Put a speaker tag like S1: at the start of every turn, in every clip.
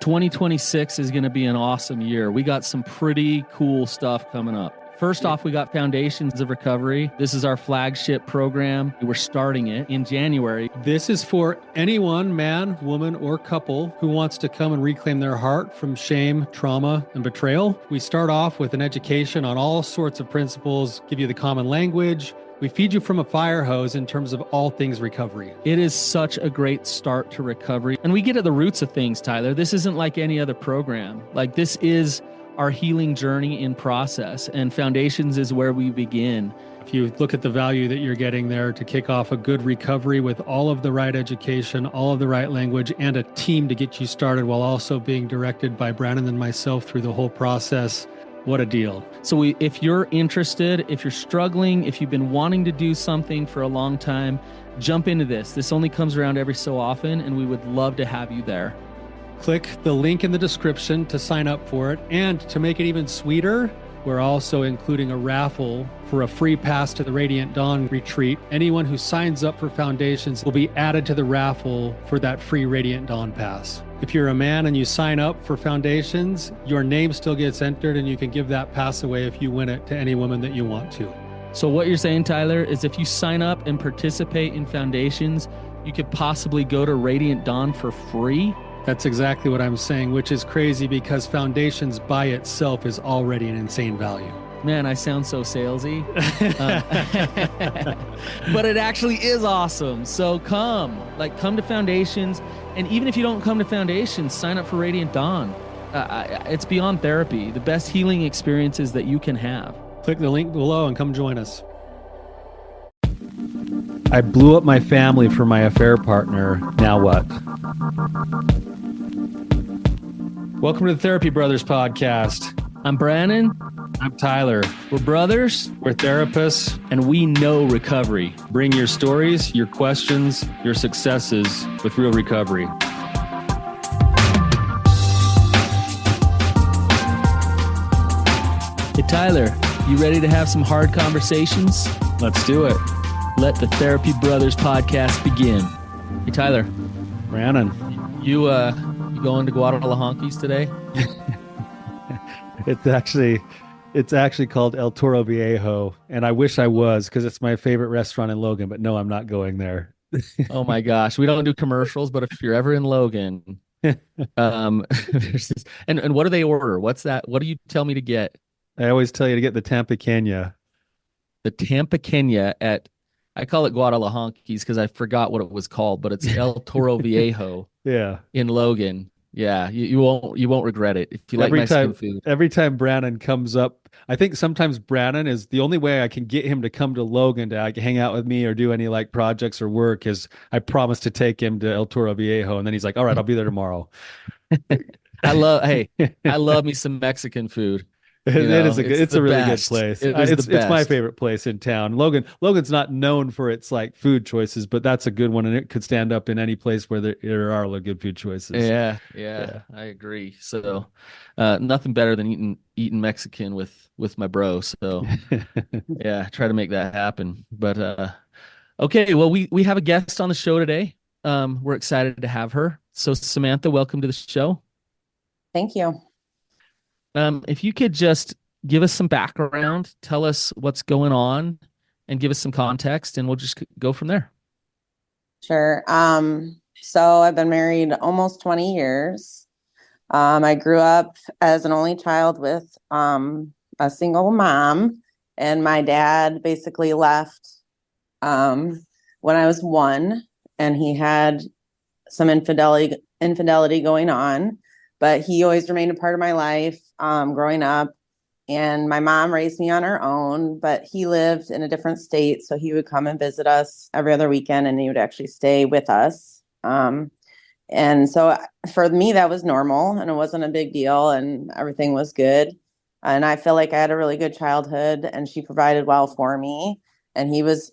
S1: 2026 is going to be an awesome year. We got some pretty cool stuff coming up. First off, we got Foundations of Recovery. This is our flagship program. We're starting it in January.
S2: This is for anyone, man, woman, or couple who wants to come and reclaim their heart from shame, trauma, and betrayal. We start off with an education on all sorts of principles, give you the common language. We feed you from a fire hose in terms of all things recovery.
S1: It is such a great start to recovery. And we get at the roots of things, Tyler. This isn't like any other program. Like, this is our healing journey in process, and Foundations is where we begin.
S2: If you look at the value that you're getting there to kick off a good recovery with all of the right education, all of the right language, and a team to get you started while also being directed by Brannon and myself through the whole process, what a deal.
S1: So if you're interested, if you're struggling, if you've been wanting to do something for a long time, jump into this. This only comes around every so often, and we would love to have you there.
S2: Click the link in the description to sign up for it. And to make it even sweeter, we're also including a raffle for a free pass to the Radiant Dawn retreat. Anyone who signs up for Foundations will be added to the raffle for that free Radiant Dawn pass. If you're a man and you sign up for Foundations, your name still gets entered, and you can give that pass away if you win it to any woman that you want to.
S1: So what you're saying, Tyler, is if you sign up and participate in Foundations, you could possibly go to Radiant Dawn for free?
S2: That's exactly what I'm saying, which is crazy because Foundations by itself is already an insane value.
S1: Man, I sound so salesy. But it actually is awesome. So come to Foundations. And even if you don't come to Foundations, sign up for Radiant Dawn. It's beyond therapy, the best healing experiences that you can have.
S2: Click the link below and come join us. I blew up my family for my affair partner. Now what? Welcome to the Therapy Brothers podcast.
S1: I'm Brannon.
S2: I'm Tyler.
S1: We're brothers.
S2: We're therapists.
S1: And we know recovery.
S2: Bring your stories, your questions, your successes with real recovery.
S1: Hey, Tyler, you ready to have some hard conversations?
S2: Let's do it.
S1: Let the Therapy Brothers podcast begin. Hey, Tyler.
S2: Brannon.
S1: You going to Guadalajara today?
S2: It's actually called El Toro Viejo, and I wish I was, because it's my favorite restaurant in Logan, but no, I'm not going there.
S1: Oh my gosh. We don't do commercials, but if you're ever in Logan, there's this, and what do they order? What's that? What do you tell me to get?
S2: I always tell you to get the Tampa Kenya.
S1: The Tampa Kenya I call it Guadalajara because I forgot what it was called, but it's El Toro Viejo.
S2: Yeah.
S1: In Logan. Yeah, you won't regret it if you like Mexican food.
S2: Every time Brannon comes up, I think sometimes Brannon is the only way I can get him to come to Logan to hang out with me or do any projects or work is I promise to take him to El Toro Viejo, and then he's like, "All right, I'll be there tomorrow."
S1: I love me some Mexican food.
S2: It's a really good place. It's my
S1: best.
S2: favorite place in town. Logan's not known for its food choices, but that's a good one, and it could stand up in any place where there are good food choices.
S1: Yeah, I agree. So, nothing better than eating Mexican with my bro. So, yeah, try to make that happen. But okay, well, we have a guest on the show today. We're excited to have her. So, Samantha, welcome to the show.
S3: Thank you.
S1: If you could just give us some background, tell us what's going on, and give us some context, and we'll just go from there.
S3: Sure. So I've been married almost 20 years. I grew up as an only child with a single mom, and my dad basically left when I was 1, and he had some infidelity going on. But he always remained a part of my life growing up. And my mom raised me on her own, but he lived in a different state. So he would come and visit us every other weekend, and he would actually stay with us. And so for me, that was normal, and it wasn't a big deal, and everything was good. And I feel like I had a really good childhood, and she provided well for me. And he was,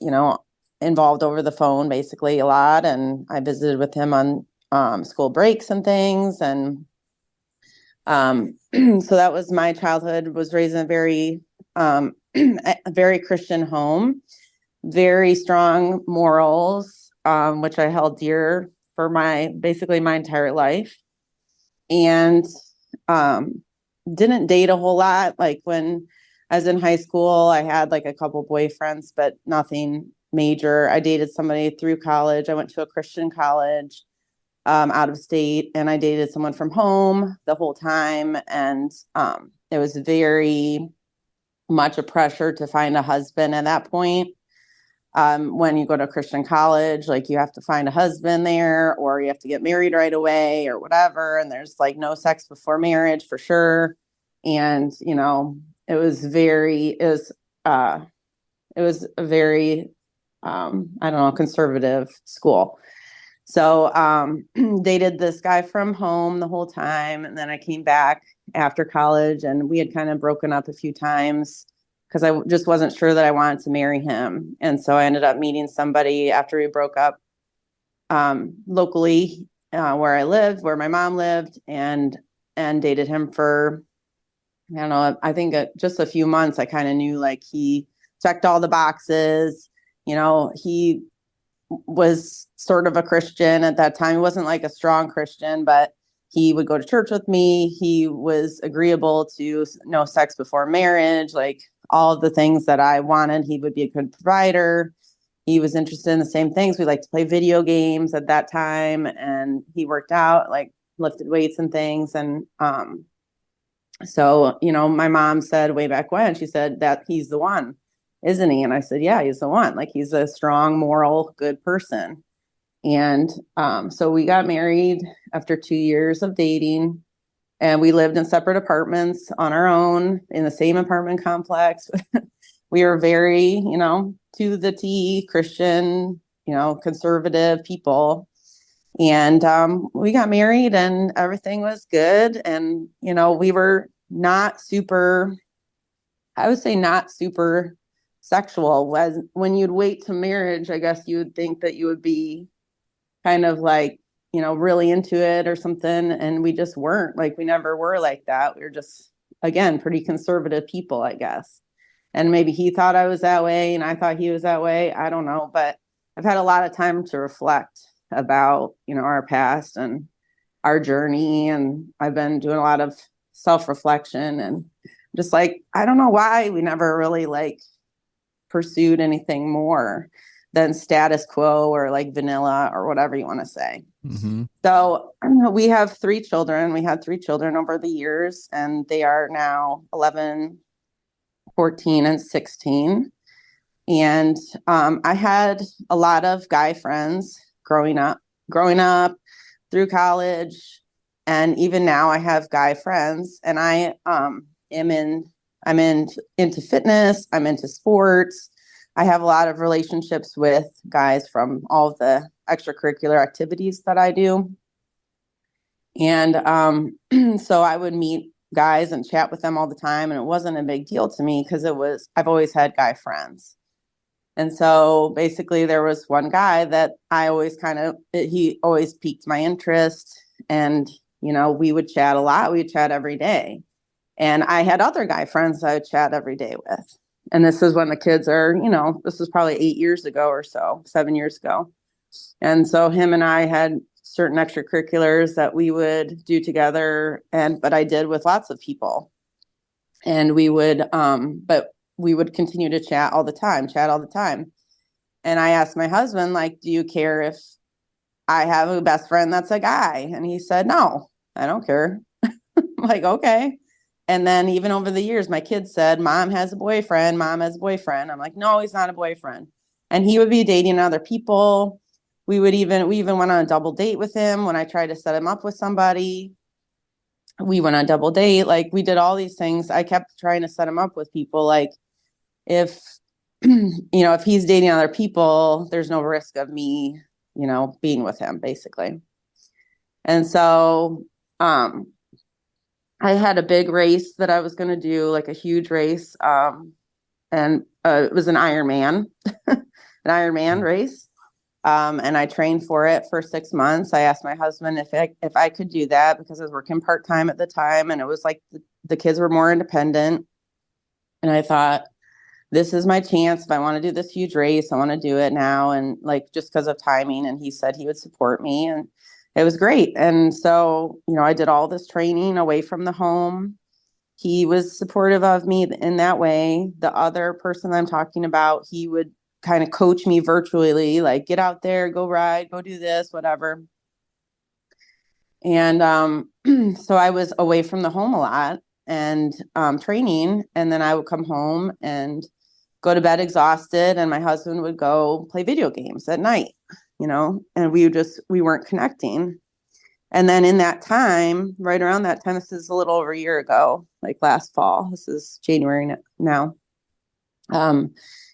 S3: involved over the phone basically a lot. And I visited with him on school breaks and things. And so that was my childhood. Was raised in a very Christian home, very strong morals, which I held dear for my entire life. and didn't date a whole lot. Like when I was in high school, I had like a couple boyfriends, but nothing major. I dated somebody through college. I went to a Christian college out of state, and I dated someone from home the whole time. And it was very much a pressure to find a husband at that point. When you go to a Christian college, like you have to find a husband there, or you have to get married right away or whatever. And there's like no sex before marriage for sure. And, you know, it was a very, I don't know, conservative school. So, dated this guy from home the whole time. And then I came back after college, and we had kind of broken up a few times because I just wasn't sure that I wanted to marry him. And so I ended up meeting somebody after we broke up, locally, where I lived, where my mom lived, and dated him for, I don't know, I think just a few months. I kind of knew like he checked all the boxes. You know, he was sort of a Christian at that time. He wasn't like a strong Christian, but he would go to church with me. He was agreeable to no sex before marriage, like all of the things that I wanted. He would be a good provider. He was interested in the same things. We liked to play video games at that time, and he worked out, like lifted weights and things. And so, you know, my mom said way back when, she said that he's the one, isn't he? And I said, yeah, he's the one. Like he's a strong, moral, good person. And so we got married after 2 years of dating, and we lived in separate apartments on our own in the same apartment complex. We were very, you know, to the T Christian, you know, conservative people. And we got married, and everything was good. And, you know, we were not super, I would say not super sexual. When you'd wait to marriage, I guess you would think that you would be kind of like, you know, really into it or something. And we just weren't. Like, we never were like that. We were just, again, pretty conservative people, I guess. And maybe he thought I was that way and I thought he was that way. I don't know. But I've had a lot of time to reflect about, you know, our past and our journey. And I've been doing a lot of self-reflection, and just like, I don't know why we never really like pursued anything more than status quo or like vanilla or whatever you want to say.
S1: Mm-hmm.
S3: So we have 3 children. We had 3 children over the years, and they are now 11, 14, and 16. And I had a lot of guy friends growing up through college. And even now I have guy friends, and I I'm into fitness. I'm into sports. I have a lot of relationships with guys from all of the extracurricular activities that I do. And so I would meet guys and chat with them all the time. And it wasn't a big deal to me because I've always had guy friends. And so basically there was one guy that he always piqued my interest. And, you know, we would chat a lot. We would chat every day. And I had other guy friends I would chat every day with. And this is when the kids are, you know, this was probably 8 years ago or so, 7 years ago. And so him and I had certain extracurriculars that we would do together, but I did with lots of people. And but we would continue to chat all the time. And I asked my husband, like, do you care if I have a best friend that's a guy? And he said, no, I don't care. I'm like, okay. And then even over the years, my kids said, Mom has a boyfriend. I'm like, no, he's not a boyfriend. And he would be dating other people. We even went on a double date with him when I tried to set him up with somebody. We went on a double date. Like, we did all these things. I kept trying to set him up with people. Like, if, you know, if he's dating other people, there's no risk of me, you know, being with him, basically. And so, I had a big race that I was going to do, like a huge race. And it was an Ironman, an Ironman race. And I trained for it for 6 months. I asked my husband if I could do that because I was working part-time at the time. And it was like the kids were more independent. And I thought, this is my chance. If I want to do this huge race, I want to do it now. And like, just because of timing. And he said he would support me. And it was great. And so, I did all this training away from the home. He was supportive of me in that way. The other person I'm talking about, he would kind of coach me virtually, like get out there, go ride, go do this, whatever. And so I was away from the home a lot and training. And then I would come home and go to bed exhausted. And my husband would go play video games at night, and we weren't connecting. And then in that time, right around that time, this is a little over a year ago, like last fall, this is January now.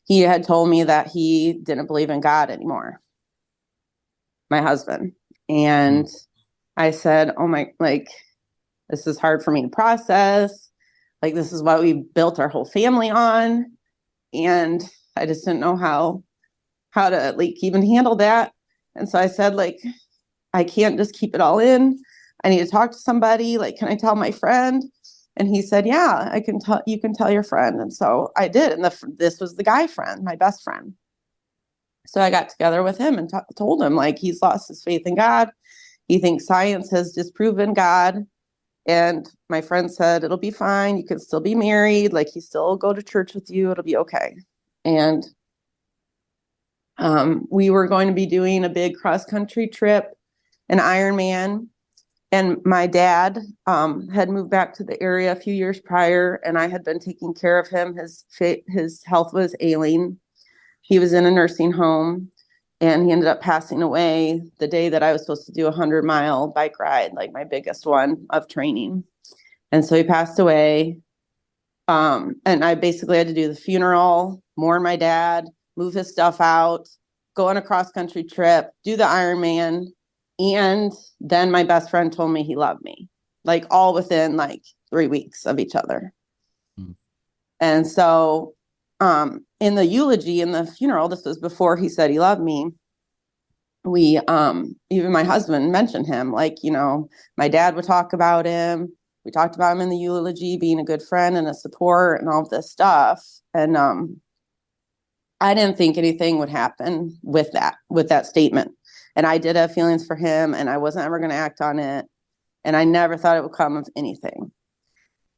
S3: He had told me that he didn't believe in God anymore, my husband. And I said, oh my, like, this is hard for me to process. Like, this is what we built our whole family on. And I just didn't know how to like even handle that. And so I said, like, I can't just keep it all in. I need to talk to somebody. Like, can I tell my friend? And he said, yeah, I can tell, you can tell your friend. And so I did. And this was the guy friend, my best friend. So I got together with him and told him, like, he's lost his faith in God. He thinks science has disproven God. And my friend said, it'll be fine. You can still be married. Like, he still go to church with you. It'll be okay. And we were going to be doing a big cross-country trip, an Ironman. And my dad had moved back to the area a few years prior, and I had been taking care of him. His health was ailing. He was in a nursing home, and he ended up passing away the day that I was supposed to do a 100-mile bike ride, like my biggest one of training. And so he passed away. And I basically had to do the funeral, mourn my dad, move his stuff out, go on a cross-country trip, do the Ironman. And then my best friend told me he loved me, like all within like 3 weeks of each other. Mm. And so in the eulogy, in the funeral, this was before he said he loved me. We, even my husband mentioned him, like, my dad would talk about him. We talked about him in the eulogy, being a good friend and a support and all of this stuff. And I didn't think anything would happen with that statement. And I did have feelings for him, and I wasn't ever going to act on it. And I never thought it would come of anything.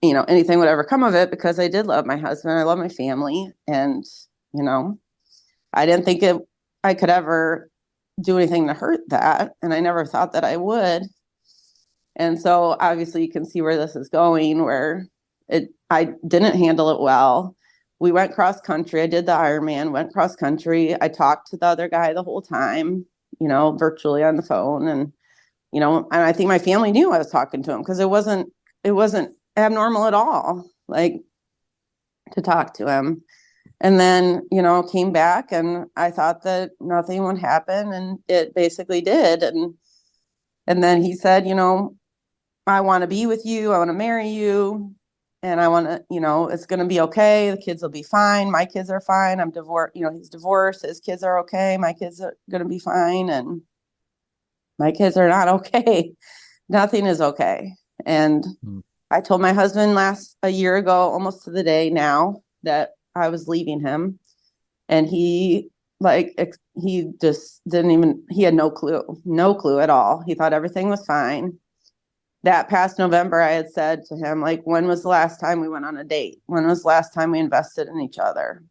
S3: Anything would ever come of it, because I did love my husband. I love my family. And, I didn't think I could ever do anything to hurt that. And I never thought that I would. And so obviously you can see where this is going, where I didn't handle it well. We went cross country. I did the Ironman, went cross country. I talked to the other guy the whole time, virtually on the phone. And, and I think my family knew I was talking to him, because it wasn't abnormal at all, like, to talk to him. And then, came back, and I thought that nothing would happen, and it basically did. And then he said, I want to be with you. I want to marry you. And I want to, it's going to be okay. The kids will be fine. My kids are fine. I'm divorced. He's divorced. His kids are okay. My kids are going to be fine. And my kids are not okay. Nothing is okay. And I told my husband a year ago, almost to the day now, that I was leaving him. And he just he had no clue at all. He thought everything was fine. That past November, I had said to him, like, when was the last time we went on a date? When was the last time we invested in each other?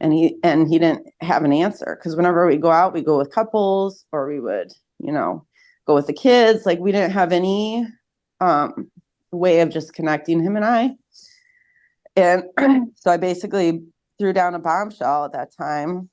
S3: And he didn't have an answer, because whenever we go out, we go with couples, or we would, go with the kids. Like, we didn't have any way of just connecting, him and I. And so I basically threw down a bombshell at that time.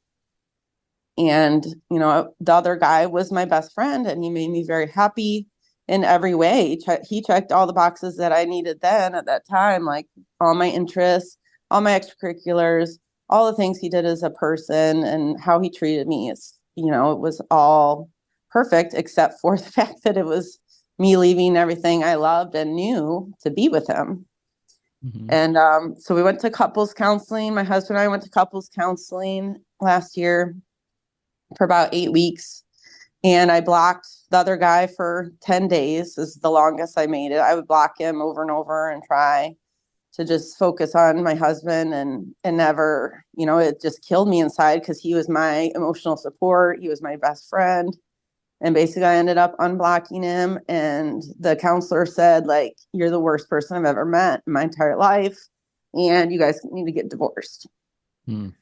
S3: And, the other guy was my best friend, and he made me very happy in every way. He checked all the boxes that I needed then at that time, like all my interests, all my extracurriculars, all the things he did as a person, and how he treated me. It was all perfect, except for the fact that it was me leaving everything I loved and knew to be with him. Mm-hmm. And so we went to couples counseling. My husband and I went to couples counseling last year for about 8 weeks. And I blocked the other guy for 10 days. This is the longest I made it. I would block him over and over and try to just focus on my husband, and never, it just killed me inside, because he was my emotional support. He was my best friend. And basically I ended up unblocking him, and the counselor said, like, you're the worst person I've ever met in my entire life, and you guys need to get divorced. And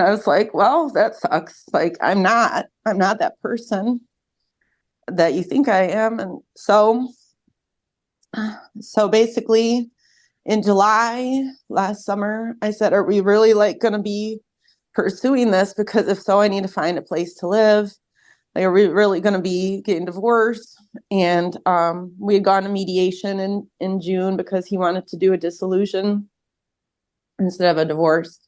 S3: I was like, well, that sucks. Like, I'm not that person that you think I am. And so basically in July last summer, I said, are we really like going to be pursuing this? Because if so, I need to find a place to live. Like, are we really going to be getting divorced? And we had gone to mediation in June because he wanted to do a dissolution instead of a divorce.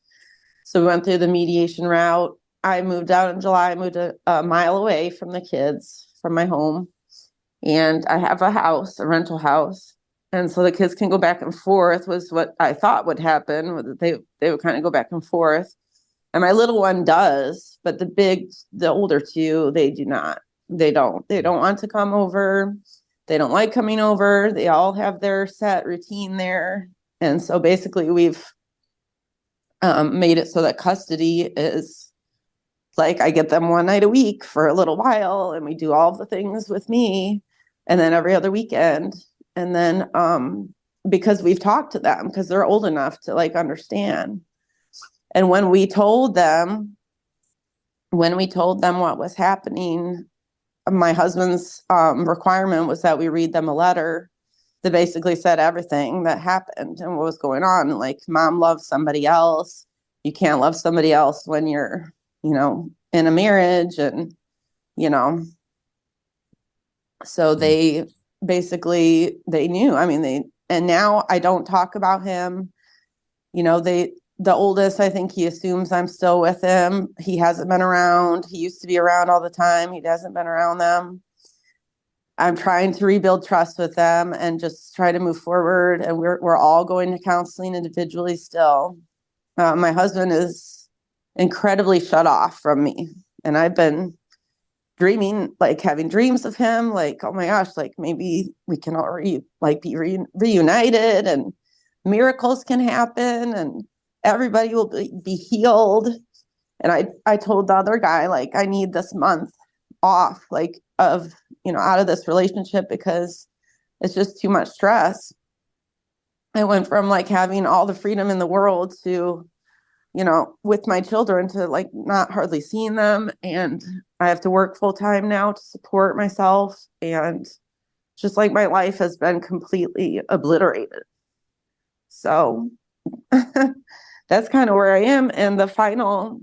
S3: So we went through the mediation route. I moved out in July. I moved a mile away from the kids, from my home. And I have a house, a rental house. And so the kids can go back and forth, was what I thought would happen. They would kind of go back and forth. And my little one does, but the older two, they do not. They don't want to come over. They don't like coming over. They all have their set routine there. And so basically we've made it so that custody is like, I get them one night a week for a little while, and we do all the things with me, and then every other weekend. And then because we've talked to them, because they're old enough to like understand. And when we told them what was happening, my husband's requirement was that we read them a letter that basically said everything that happened and what was going on. Like, mom loves somebody else. You can't love somebody else when you're, in a marriage. And, so they basically, they knew. I mean, and now I don't talk about him. The oldest, I think he assumes I'm still with him. He hasn't been around. He used to be around all the time. He hasn't been around them. I'm trying to rebuild trust with them and just try to move forward. And we're all going to counseling individually still. My husband is incredibly shut off from me. And I've been dreaming, like having dreams of him, like, oh my gosh, like maybe we can all be reunited and miracles can happen and everybody will be healed. And I told the other guy, like, I need this month off, like, of, out of this relationship, because it's just too much stress. I went from like having all the freedom in the world to, with my children, to like not hardly seeing them. And I have to work full time now to support myself. And just like my life has been completely obliterated. So that's kind of where I am. And the final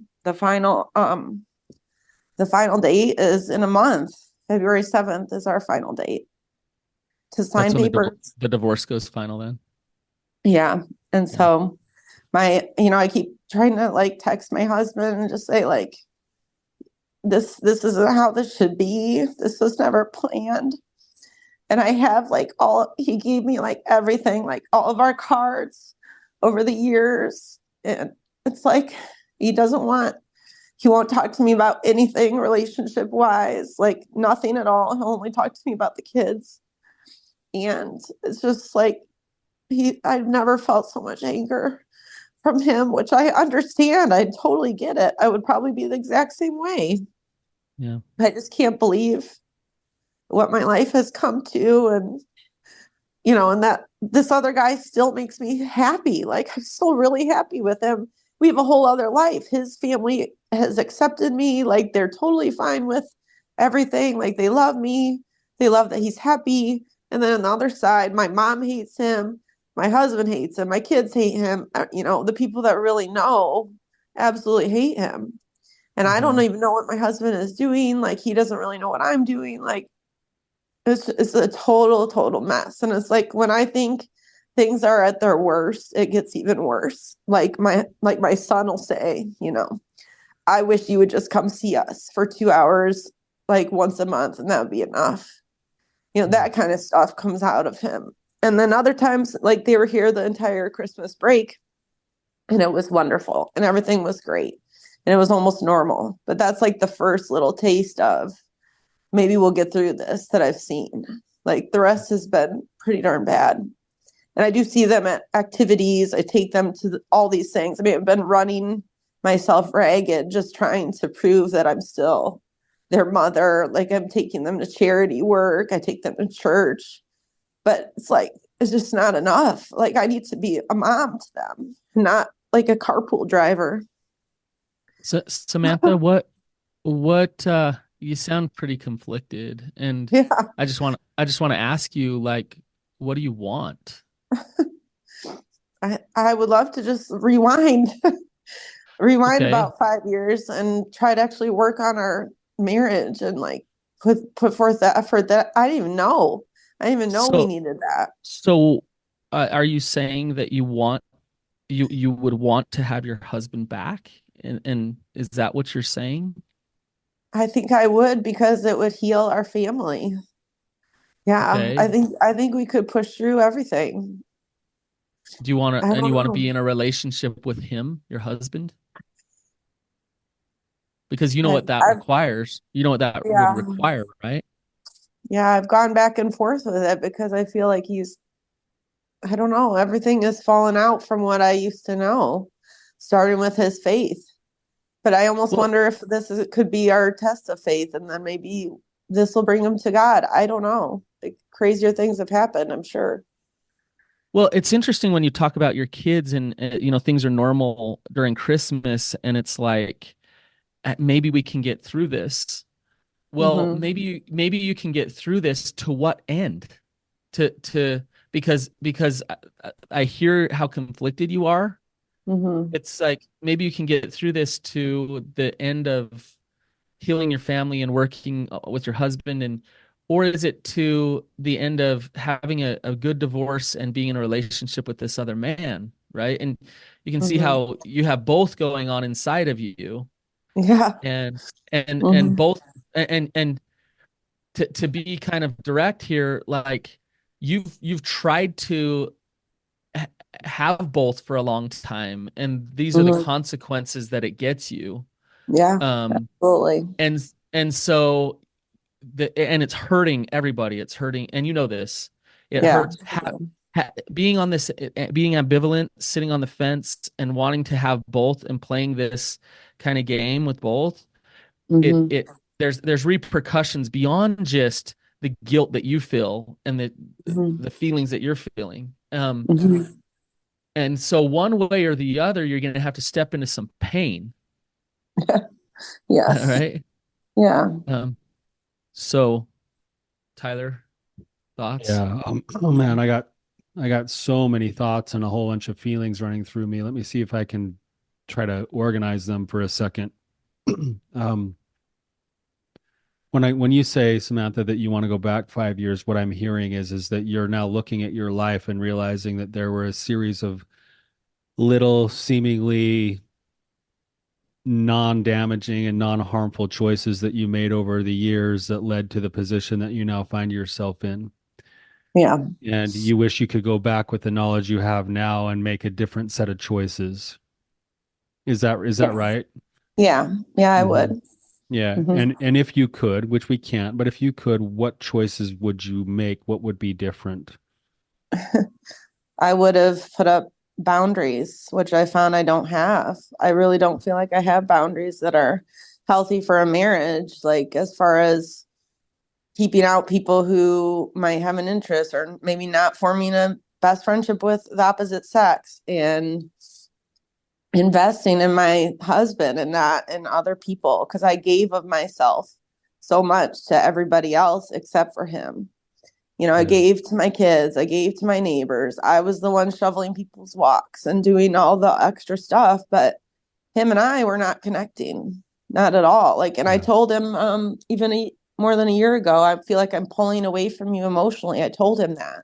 S3: date is in a month. February 7th is our final date to sign papers.
S1: The divorce goes final then.
S3: Yeah. And so I keep trying to like text my husband and just say, like, this isn't how this should be. This was never planned. And I have like he gave me like everything, like all of our cards over the years. And it's like, he won't talk to me about anything relationship wise, like nothing at all. He'll only talk to me about the kids. And it's just like, I've never felt so much anger from him, which I understand. I totally get it. I would probably be the exact same way.
S1: Yeah.
S3: I just can't believe what my life has come to. And, and that this other guy still makes me happy. Like, I'm still really happy with him. We have a whole other life. His family has accepted me. Like, they're totally fine with everything. Like, they love me. They love that he's happy. And then on the other side, my mom hates him. My husband hates him. My kids hate him. The people that really know absolutely hate him. And I don't even know what my husband is doing. Like, he doesn't really know what I'm doing. Like, it's a total mess. And it's like, when I think things are at their worst, it gets even worse. Like my son will say, I wish you would just come see us for 2 hours, like once a month, and that would be enough. That kind of stuff comes out of him. And then other times, like, they were here the entire Christmas break, and it was wonderful and everything was great and it was almost normal. But that's like the first little taste of maybe we'll get through this that I've seen. Like, the rest has been pretty darn bad. And I do see them at activities. I take them to all these things. I mean, I've been running myself ragged, just trying to prove that I'm still their mother. Like I'm taking them to charity work. I take them to church, but it's like, it's just not enough. Like I need to be a mom to them, not like a carpool driver.
S1: So, Samantha, what you sound pretty conflicted, and
S3: Yeah.
S1: I just want to ask you, like, what do you want?
S3: I would love to just rewind
S1: Okay.
S3: about 5 years and try to actually work on our marriage and like put forth the effort that I didn't even know. I didn't even know we
S1: So
S3: needed that.
S1: so are you saying that you would want to have your husband back? And is that what you're saying?
S3: I think I would because it would heal our family. Yeah,
S1: Okay.
S3: I think we could push through everything.
S1: Do you want
S3: I
S1: to and you
S3: don't
S1: want to
S3: know.
S1: be in a relationship with him, your husband? Because you know what that
S3: I've
S1: requires. You know what that would
S3: yeah,
S1: require, right?
S3: yeah, I've gone back and forth with it because I feel like I don't know, everything has fallen out from what I used to know, starting with his faith. But I almost
S1: Well,
S3: wonder if could be our test of faith, and then maybe this will bring him to God. I don't know. Like crazier things have happened, I'm sure.
S1: well, it's interesting when you talk about your kids and things are normal during Christmas and it's like maybe we can get through this. Well,
S3: Mm-hmm.
S1: maybe you can get through this to what end? To because I hear how conflicted you are.
S3: Mm-hmm.
S1: It's like maybe you can get through this to the end of healing your family and working with your husband, and or is it to the end of having a good divorce and being in a relationship with this other man, right? And you can see
S3: Mm-hmm.
S1: how you have both going on inside of you,
S3: Yeah.
S1: and and
S3: Mm-hmm.
S1: both and to be kind of direct here, like you've tried to have both for a long time, and these are the
S3: Mm-hmm.
S1: consequences that it gets you.
S3: Yeah,
S1: Um,
S3: absolutely.
S1: and so and it's hurting everybody. It's hurting, and you know this. It
S3: Yeah.
S1: hurts being on this, being ambivalent, sitting on the fence, and wanting to have both, and playing this kind of game with both.
S3: Mm-hmm.
S1: There's repercussions beyond just the guilt that you feel and
S3: Mm-hmm.
S1: the feelings that you're feeling.
S3: Mm-hmm.
S1: And so one way or the other, you're going to have to step into some pain. All
S3: Yes.
S1: right.
S3: Yeah.
S1: Um, so Tyler, thoughts?
S2: Yeah. Oh man, I got so many thoughts and a whole bunch of feelings running through me. Let me see if I can try to organize them for a second. Um, when you say, Samantha, that you want to go back 5 years, what I'm hearing is that you're now looking at your life and realizing that there were a series of little seemingly non-damaging and non-harmful choices that you made over the years that led to the position that you now find yourself in.
S3: Yeah.
S2: And you wish you could go back with the knowledge you have now and make a different set of choices. Is that
S3: Yes.
S2: right?
S3: Yeah. Yeah, I
S2: Hmm.
S3: would.
S2: Yeah.
S3: Mm-hmm.
S2: And if you could, which we can't, but if you could, what choices would you make? What would be different?
S3: I would have put up boundaries, which I found I don't have. I really don't feel like I have boundaries that are healthy for a marriage, like as far as keeping out people who might have an interest or maybe not forming a best friendship with the opposite sex and investing in my husband and not in other people because I gave of myself so much to everybody else except for him. You know, I
S2: Yeah.
S3: gave to my kids, I gave to my neighbors. I was the one shoveling people's walks and doing all the extra stuff, but him and I were not connecting, not at all. Like, and I
S2: Yeah.
S3: told him even more than a year ago, I feel like I'm pulling away from you emotionally. I told him that.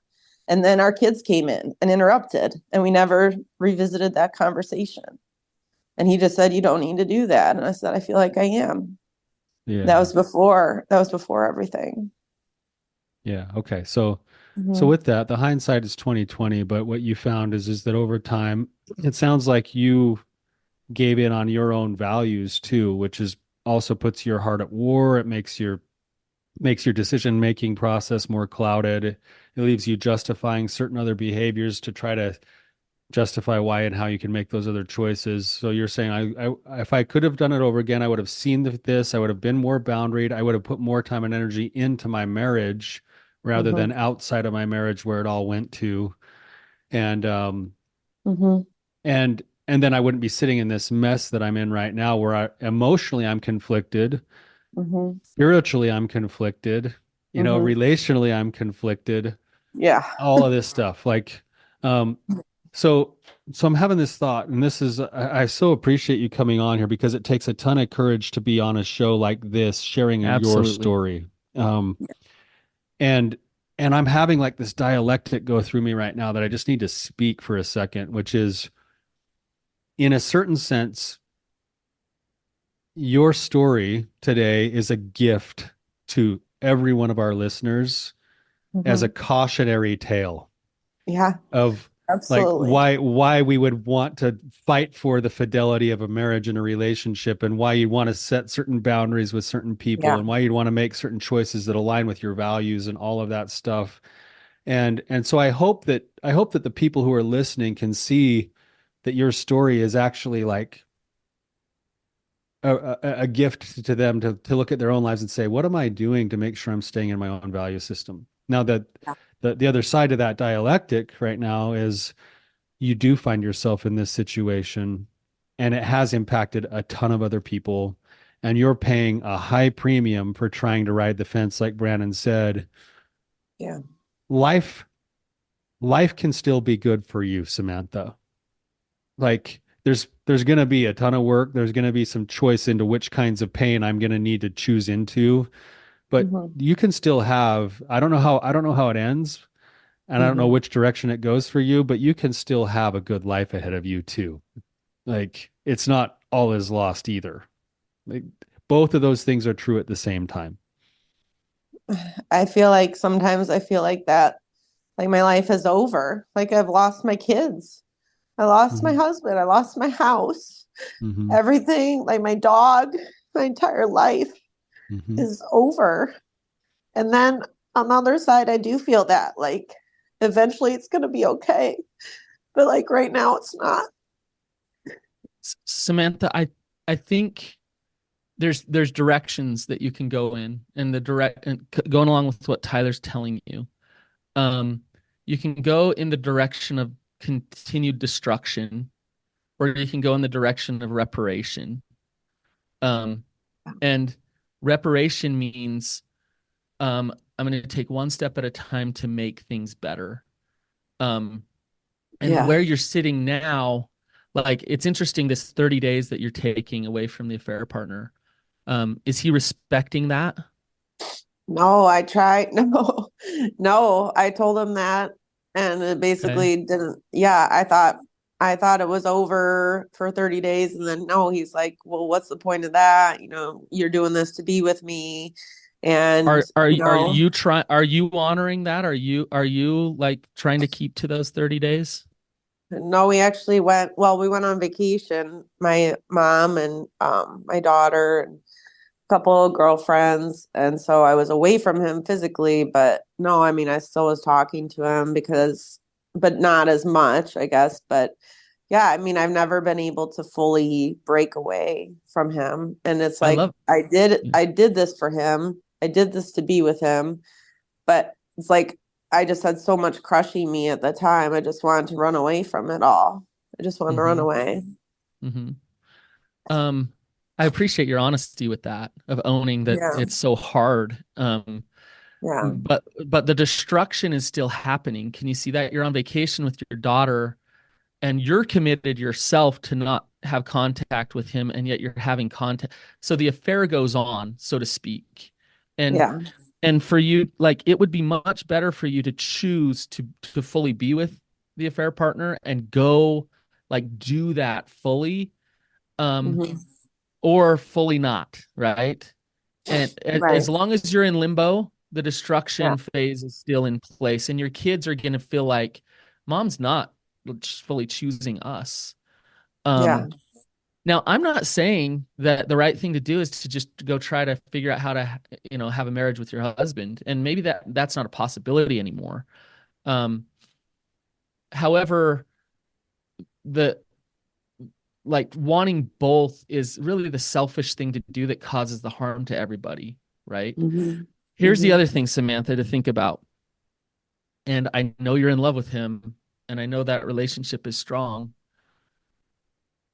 S3: And then our kids came in and interrupted, and we never revisited that conversation. And he just said, "You don't need to do that." And I said, "I feel like I am."
S2: Yeah.
S3: That was before everything.
S2: Yeah. Okay. So
S3: Mm-hmm.
S2: with that, the hindsight is 2020, but what you found is that over time, it sounds like you gave in on your own values too, which is also puts your heart at war. It makes your decision making process more clouded. It leaves you justifying certain other behaviors to try to justify why and how you can make those other choices. So you're saying, if I could have done it over again, I would have seen this. I would have been more boundaried. I would have put more time and energy into my marriage rather
S3: Mm-hmm.
S2: than outside of my marriage where it all went to. And
S3: Mm-hmm.
S2: and then I wouldn't be sitting in this mess that I'm in right now, where emotionally I'm conflicted,
S3: Mm-hmm.
S2: spiritually I'm conflicted,
S3: Mm-hmm.
S2: relationally I'm conflicted,
S3: Yeah.
S2: all of this stuff. Like, um, so I'm having this thought, and this is I so appreciate you coming on here because it takes a ton of courage to be on a show like this, sharing your
S1: Absolutely.
S2: story. And I'm having like this dialectic go through me right now that I just need to speak for a second, which is, in a certain sense, your story today is a gift to every one of our listeners as a
S3: Mm-hmm.
S2: cautionary tale
S3: Yeah,
S2: of like
S3: absolutely.
S2: why we would want to fight for the fidelity of a marriage and a relationship, and why you want to set certain boundaries with certain people,
S3: Yeah.
S2: and why you'd want to make certain choices that align with your values and all of that stuff. And so I hope that the people who are listening can see that your story is actually like a gift to them to look at their own lives and say, what am I doing to make sure I'm staying in my own value system? Now that
S3: Yeah.
S2: the other side of that dialectic right now is you do find yourself in this situation, and it has impacted a ton of other people, and you're paying a high premium for trying to ride the fence, like Brannon said.
S3: Yeah.
S2: Life life can still be good for you, Samantha. Like there's going to be a ton of work, there's going to be some choice into which kinds of pain I'm going to need to choose into, but
S3: Mm-hmm.
S2: you can still have, I don't know how it ends, and I don't know
S3: Mm-hmm.
S2: which direction it goes for you, but you can still have a good life ahead of you too. Like it's not all is lost either. Like both of those things are true at the same time.
S3: I feel like sometimes I feel like that, like my life is over. Like I've lost my kids. I lost my
S2: Hmm.
S3: husband. I lost my house.
S2: Hmm.
S3: Everything, like my dog, my entire life
S2: Hmm.
S3: is over. And then on the other side, I do feel that like eventually it's going to be okay. But like right now, it's not.
S1: Samantha, I think there's directions that you can go in, and going along with what Tyler's telling you. Um, you can go in the direction of continued destruction, or you can go in the direction of reparation. Um, and reparation means I'm going to take one step at a time to make things better. Um, and
S3: Yeah.
S1: where you're sitting now, like it's interesting this 30 days that you're taking away from the affair partner. Is he respecting that?
S3: No, I tried. No, no, I told him that, and it
S1: Okay.
S3: basically didn't. Yeah, I thought it was over for 30 days, and then no, he's like, "Well, what's the point of that? You're doing this to be with me." And,
S1: Are you honoring that? Are you like trying to keep to those 30 days?
S3: no, we went on vacation, my mom and my daughter and a couple of girlfriends, and so I was away from him physically, but no, I mean, I still was talking to him but not as much, I guess. But yeah, I mean, I've never been able to fully break away from him. And it's
S1: I
S3: like
S1: love yeah.
S3: I did this for him. I did this to be with him, but it's like I just had so much crushing me at the time. I just wanted to run away from it all. I just wanted to run
S1: Mm-hmm.
S3: away.
S1: Mm-hmm. Um, I appreciate your honesty with that, of owning that
S3: Yeah.
S1: it's so hard.
S3: Yeah.
S1: But the destruction is still happening. Can you see that? You're on vacation with your daughter, and you're committed yourself to not have contact with him, and yet you're having contact. So the affair goes on, so to speak. And
S3: Yeah.
S1: and for you, like it would be much better for you to choose to fully be with the affair partner and go like do that fully, um,
S3: Hmm.
S1: or fully not, right? And as
S3: Right.
S1: long as you're in limbo, the
S3: Yeah.
S1: destruction phase is still in place, and your kids are going to feel like mom's not just fully choosing us.
S3: Yeah.
S1: Um, Now, I'm not saying that the right thing to do is to just go try to figure out how to, have a marriage with your husband, and maybe that's not a possibility anymore. Um, However, the like wanting both is really the selfish thing to do that causes the harm to everybody, right?
S3: Mm-hmm.
S1: Here's the
S3: Mm-hmm.
S1: other thing, Samantha, to think about. And I know you're in love with him, and I know that relationship is strong,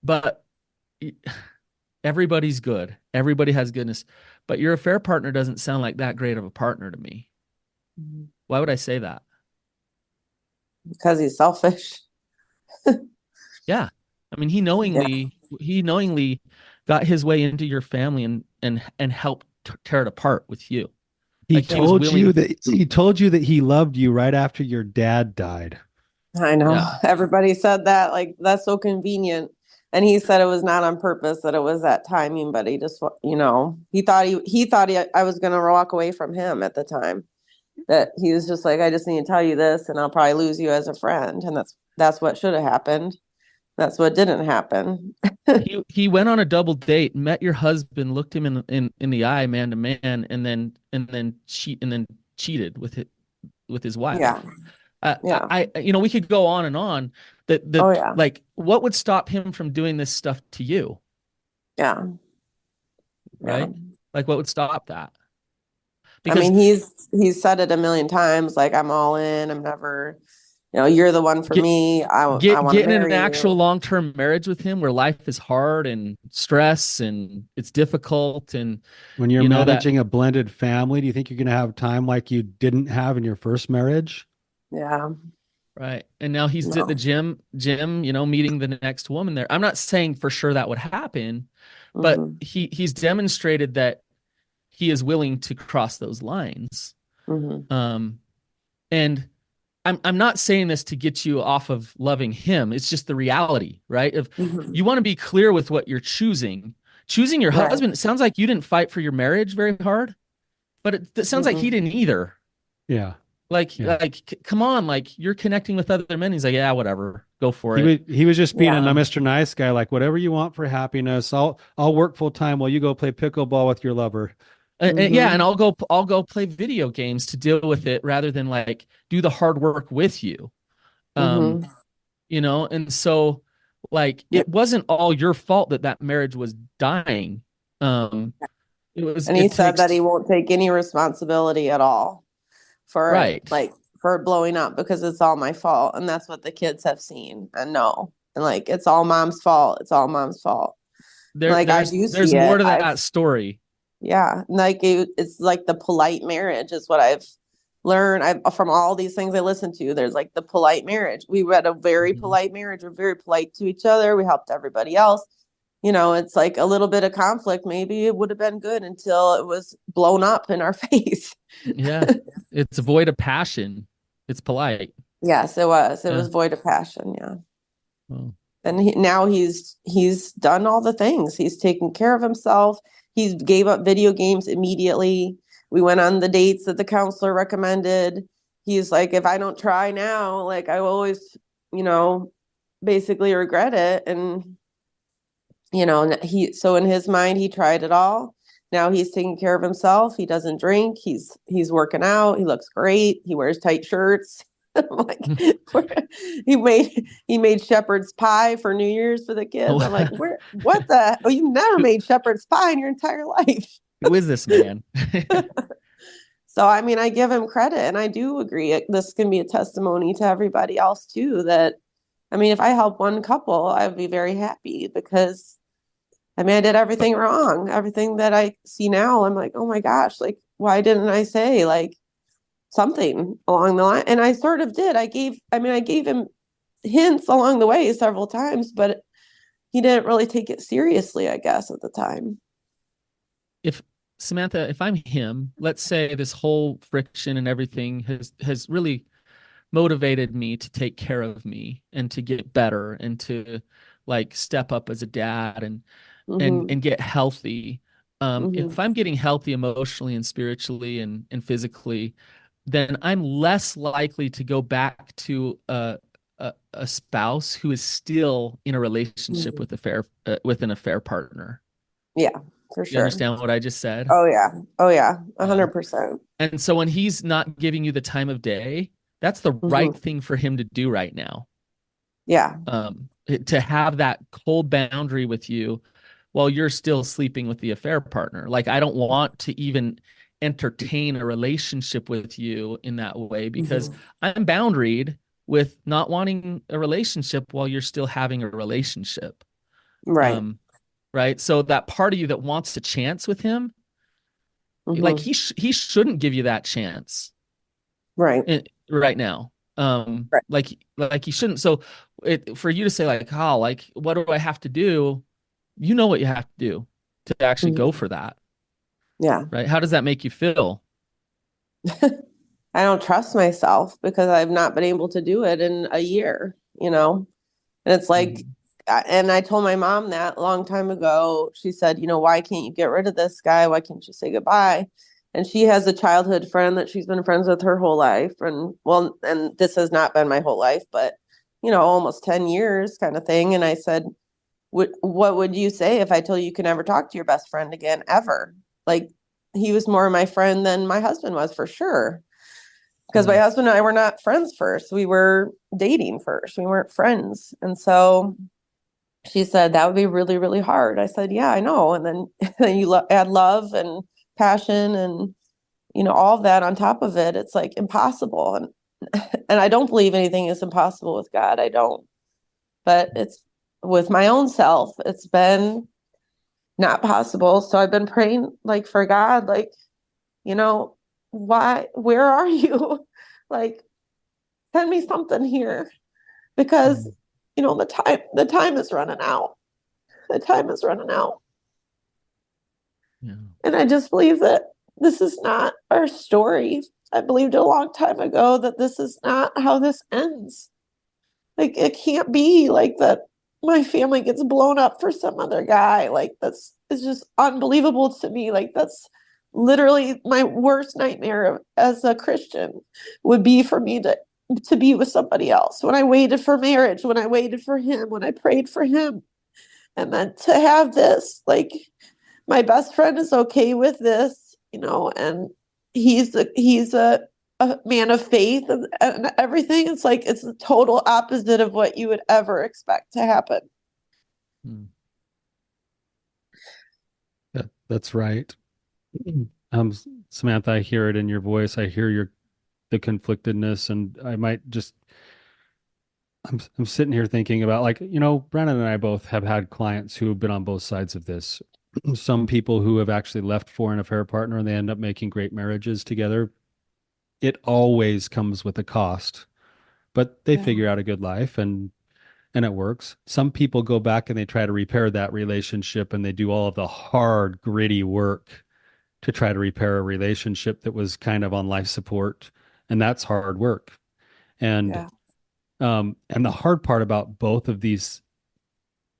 S1: but everybody's good. Everybody has goodness, but your affair partner doesn't sound like that great of a partner to me.
S3: Mm-hmm.
S1: Why would I say that?
S3: Because he's selfish.
S1: Yeah. I mean,
S3: Yeah.
S1: he knowingly got his way into your family and helped tear it apart with you.
S2: He
S1: Like he was
S2: told you
S1: willing.
S2: that he loved you right after your dad died.
S3: I know.
S1: Yeah.
S3: Everybody said that. Like, that's so convenient. And he said it was not on purpose, that it was that timing, but he just, he thought I was going to walk away from him at the time. That he was just like, I just need to tell you this, and I'll probably lose you as a friend. And that's what should have happened. That's what didn't happen.
S1: He went on a double date, met your husband, looked him in the eye, man to man, and then cheated with his
S3: Yeah.
S1: wife.
S3: Yeah.
S1: We could go on and on.
S3: Oh, yeah.
S1: Like, what would stop him from doing this stuff to you,
S3: Yeah. Yeah.
S1: right? Like, what would stop that?
S3: I
S1: Because
S3: mean, he's said it a million times, like, I'm all in. I'm never, you're the one for
S1: get,
S3: me. I want to
S1: getting in an
S3: marry
S1: actual
S3: you.
S1: long-term marriage with him where life is hard and stress and it's difficult, and
S2: When you're
S1: you know that.
S2: managing a blended family, do you think you're going to have time like you didn't have in your first marriage?
S3: Yeah.
S1: Right. And now he's at the
S3: No.
S1: gym, meeting the next woman there. I'm not saying for sure that would happen, but
S3: Mm-hmm.
S1: he's demonstrated that he is willing to cross those lines.
S3: Mm-hmm.
S1: Um, and I'm not saying this to get you off of loving him. It's just the reality, right? If
S3: Mm-hmm.
S1: you want to be clear with what you're choosing. Choosing your
S3: Right.
S1: husband, it sounds like you didn't fight for your marriage very hard, but it sounds like he
S3: Mm-mm.
S1: didn't either.
S2: Yeah.
S1: Like,
S2: Yeah.
S1: come on, like you're connecting with other men. He's like, yeah, whatever, go for
S2: He
S1: it.
S2: was he was just being a
S3: Yeah.
S2: Mr. Nice Guy, like whatever you want for happiness. I'll work full time while you go play pickleball with your lover.
S1: Yeah, and
S3: Mm-hmm.
S1: I'll go play video games to deal with it rather than like do the hard work with you. Um,
S3: Mm-hmm.
S1: and so like
S3: Yep.
S1: it wasn't all your fault that marriage was dying. Um,
S3: And he
S1: it
S3: said that he
S1: takes
S3: won't take any responsibility at all for it,
S1: right.
S3: like for it blowing up, because it's all my fault. And that's what the kids have seen and know. And like, it's all mom's fault. It's all mom's fault.
S1: There
S3: Like, I
S1: there's
S3: do
S1: there's
S3: see
S1: more
S3: it.
S1: to that story.
S3: Yeah. Like, it's like the polite marriage is what I've learned. From all these things I listen to, there's like the polite marriage. We had a very
S1: Mhm.
S3: polite marriage. We're very polite to each other. We helped everybody else. It's like a little bit of conflict. Maybe it would have been good until it was blown up in our face.
S1: Yeah, it's void of passion. It's polite.
S3: Yes, it was. It
S1: Yeah.
S3: was void of passion. Yeah.
S1: Well,
S3: And now he's done all the things. He's taken care of himself. He gave up video games immediately. We went on the dates that the counselor recommended. He's like, if I don't try now, like, I will always, basically regret it. And so in his mind, he tried it all. Now he's taking care of himself. He doesn't drink. He's working out. He looks great. He wears tight shirts. Like, he made shepherd's pie for New Year's for the kids. I'm like, what the? Oh, you never
S1: who,
S3: made shepherd's pie in your entire life.
S1: who is this man?
S3: So, I mean, I give him credit, and I do agree. This can be a testimony to everybody else too. That, I mean, if I help one couple, I would be very happy, because I mean, I did everything wrong. Everything that I see now, I'm like, oh my gosh, like, why didn't I say like something along the line? And I sort of did. I gave him hints along the way several times, but he didn't really take it seriously, I guess, at the time.
S1: If Samantha, if I'm him, let's say this whole friction and everything has really motivated me to take care of me and to get better and to like step up as a dad and and
S3: Mm-hmm.
S1: and get healthy.
S3: Mm-hmm.
S1: If I'm getting healthy emotionally and spiritually and physically, then I'm less likely to go back to a spouse who is still in a relationship
S3: Mm-hmm.
S1: with an affair partner.
S3: Yeah, for
S1: You
S3: sure.
S1: understand what I just said?
S3: Oh yeah. Oh yeah.
S1: Yeah.
S3: 100%.
S1: And so when he's not giving you the time of day, that's the right
S3: Mm-hmm.
S1: thing for him to do right now.
S3: Yeah.
S1: to have that cold boundary with you while you're still sleeping with the affair partner. Like, I don't want to even entertain a relationship with you in that way because
S3: Mhm.
S1: I'm boundaried with not wanting a relationship while you're still having a relationship.
S3: Right.
S1: Um, right. So that part of you that wants a chance with him, like
S3: Hmm.
S1: he shouldn't give you that chance
S3: Right.
S1: right now.
S3: Right.
S1: Like he shouldn't. So for you to say like, oh, like what do I have to do? You know what you have to do to actually go
S3: Mhm.
S1: for that,
S3: Yeah.
S1: right? How does that make you feel?
S3: I don't trust myself because I've not been able to do it in a year, you know? And it's like,
S1: Mhm.
S3: and I told my mom that a long time ago. She said, why can't you get rid of this guy? Why can't you say goodbye? And she has a childhood friend that she's been friends with her whole life. And well, and this has not been my whole life, but, almost 10 years kind of thing. And I said, what would you say if I told you could never talk to your best friend again, ever? Like, he was more my friend than my husband was for sure. Because my
S1: Mm.
S3: husband and I were not friends first. We were dating first. We weren't friends. And so she said, that would be really, really hard. I said, yeah, I know. And then, then you add love and passion and, all of that on top of it. It's like impossible. And I don't believe anything is impossible with God. I don't. But it's with my own self, it's been not possible. So I've been praying like for God, like, you know, where are you? Like, send me something here because,
S2: Mm.
S3: the time is running out. The time is running out.
S1: Yeah.
S3: And I just believe that this is not our story. I believed a long time ago that this is not how this ends. Like, it can't be like that my family gets blown up for some other guy. Like, that's it's just unbelievable to me. Like, that's literally my worst nightmare as a Christian would be for me to be with somebody else. When I waited for marriage, when I waited for him, when I prayed for him, and then to have this, like, my best friend is okay with this, and he's a man of faith and everything. It's like it's the total opposite of what you would ever expect to happen.
S1: Mm.
S2: That's right. Samantha, I hear it in your voice. I hear the conflictedness, and I might just I'm sitting here thinking about, like, Brannon and I both have had clients who have been on both sides of this. Some people who have actually left for an affair partner and they end up making great marriages together. It always comes with a cost, but they
S3: Yeah.
S2: figure out a good life and it works. Some people go back and they try to repair that relationship and they do all of the hard, gritty work to try to repair a relationship that was kind of on life support, and that's hard work. And
S3: Yeah.
S2: and the hard part about both of these